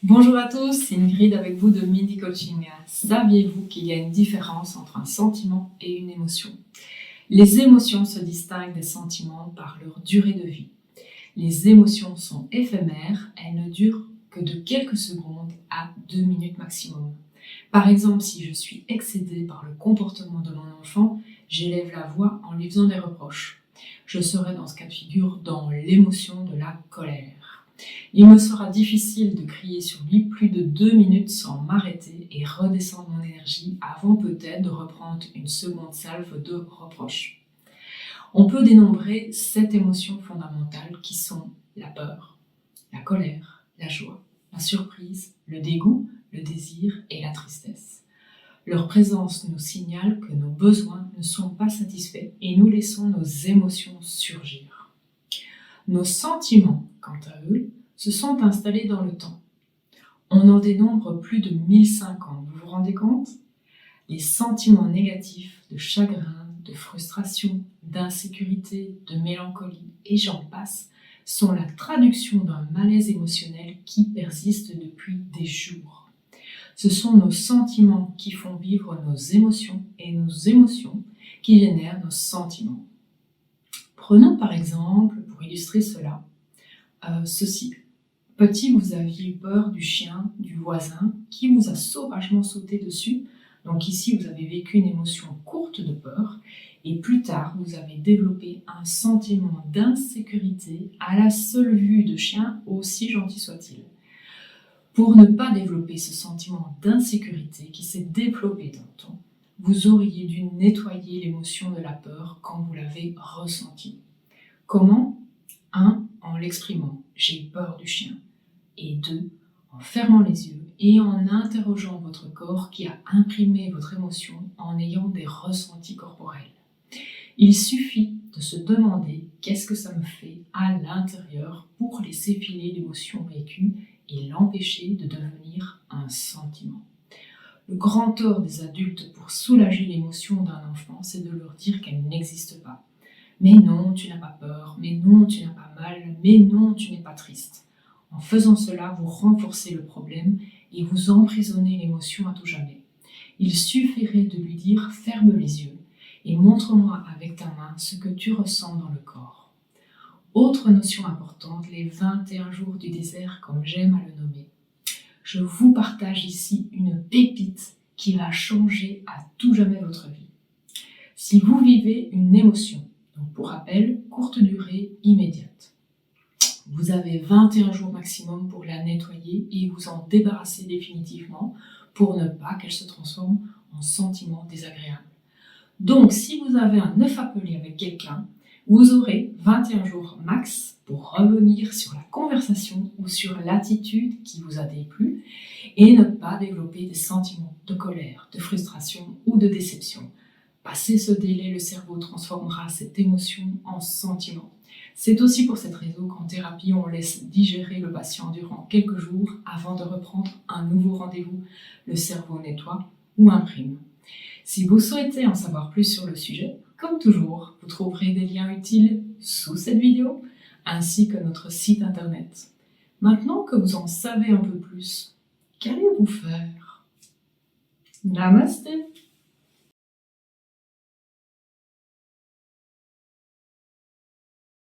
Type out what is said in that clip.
Bonjour à tous, c'est Ingrid avec vous de Mindy Coaching. Saviez-vous qu'il y a une différence entre un sentiment et une émotion? Les émotions se distinguent des sentiments par leur durée de vie. Les émotions sont éphémères, elles ne durent que de quelques secondes à 2 minutes maximum. Par exemple, si je suis excédée par le comportement de mon enfant, j'élève la voix en lui faisant des reproches. Je serai dans ce cas de figure dans l'émotion de la colère. Il me sera difficile de crier sur lui plus de 2 minutes sans m'arrêter et redescendre mon énergie avant peut-être de reprendre une seconde salve de reproches. On peut dénombrer 7 émotions fondamentales qui sont la peur, la colère, la joie, la surprise, le dégoût, le désir et la tristesse. Leur présence nous signale que nos besoins ne sont pas satisfaits et nous laissons nos émotions surgir. Nos sentiments, quant à eux, se sont installés dans le temps. On en dénombre plus de 1050, vous vous rendez compte? Les sentiments négatifs de chagrin, de frustration, d'insécurité, de mélancolie et j'en passe sont la traduction d'un malaise émotionnel qui persiste depuis des jours. Ce sont nos sentiments qui font vivre nos émotions et nos émotions qui génèrent nos sentiments. Prenons par exemple, pour illustrer cela, ceci. Petit, vous aviez eu peur du chien du voisin qui vous a sauvagement sauté dessus. Donc ici, vous avez vécu une émotion courte de peur et plus tard, vous avez développé un sentiment d'insécurité à la seule vue de chien, aussi gentil soit-il. Pour ne pas développer ce sentiment d'insécurité qui s'est développé dans le temps, vous auriez dû nettoyer l'émotion de la peur quand vous l'avez ressentie. Comment? 1. En l'exprimant, j'ai peur du chien. Et 2. En fermant les yeux et en interrogeant votre corps qui a imprimé votre émotion en ayant des ressentis corporels. Il suffit de se demander qu'est-ce que ça me fait à l'intérieur pour laisser filer l'émotion vécue et l'empêcher de devenir un sentiment. Le grand tort des adultes pour soulager l'émotion d'un enfant, c'est de leur dire qu'elle n'existe pas. Mais non, tu n'as pas peur, mais non, tu n'as pas mal, mais non, tu n'es pas triste. En faisant cela, vous renforcez le problème et vous emprisonnez l'émotion à tout jamais. Il suffirait de lui dire « ferme les yeux et montre-moi avec ta main ce que tu ressens dans le corps ». Autre notion importante, les 21 jours du désert, comme j'aime à le nommer. Je vous partage ici une pépite qui va changer à tout jamais votre vie. Si vous vivez une émotion, donc pour rappel, courte durée, immédiate. Vous avez 21 jours maximum pour la nettoyer et vous en débarrasser définitivement pour ne pas qu'elle se transforme en sentiment désagréable. Donc, si vous avez un œuf à peler avec quelqu'un, vous aurez 21 jours max pour revenir sur la conversation ou sur l'attitude qui vous a déplu et ne pas développer des sentiments de colère, de frustration ou de déception. Passé ce délai, le cerveau transformera cette émotion en sentiment. C'est aussi pour cette raison qu'en thérapie, on laisse digérer le patient durant quelques jours avant de reprendre un nouveau rendez-vous. Le cerveau nettoie ou imprime. Si vous souhaitez en savoir plus sur le sujet, comme toujours, vous trouverez des liens utiles sous cette vidéo, ainsi que notre site internet. Maintenant que vous en savez un peu plus, qu'allez-vous faire? Namasté!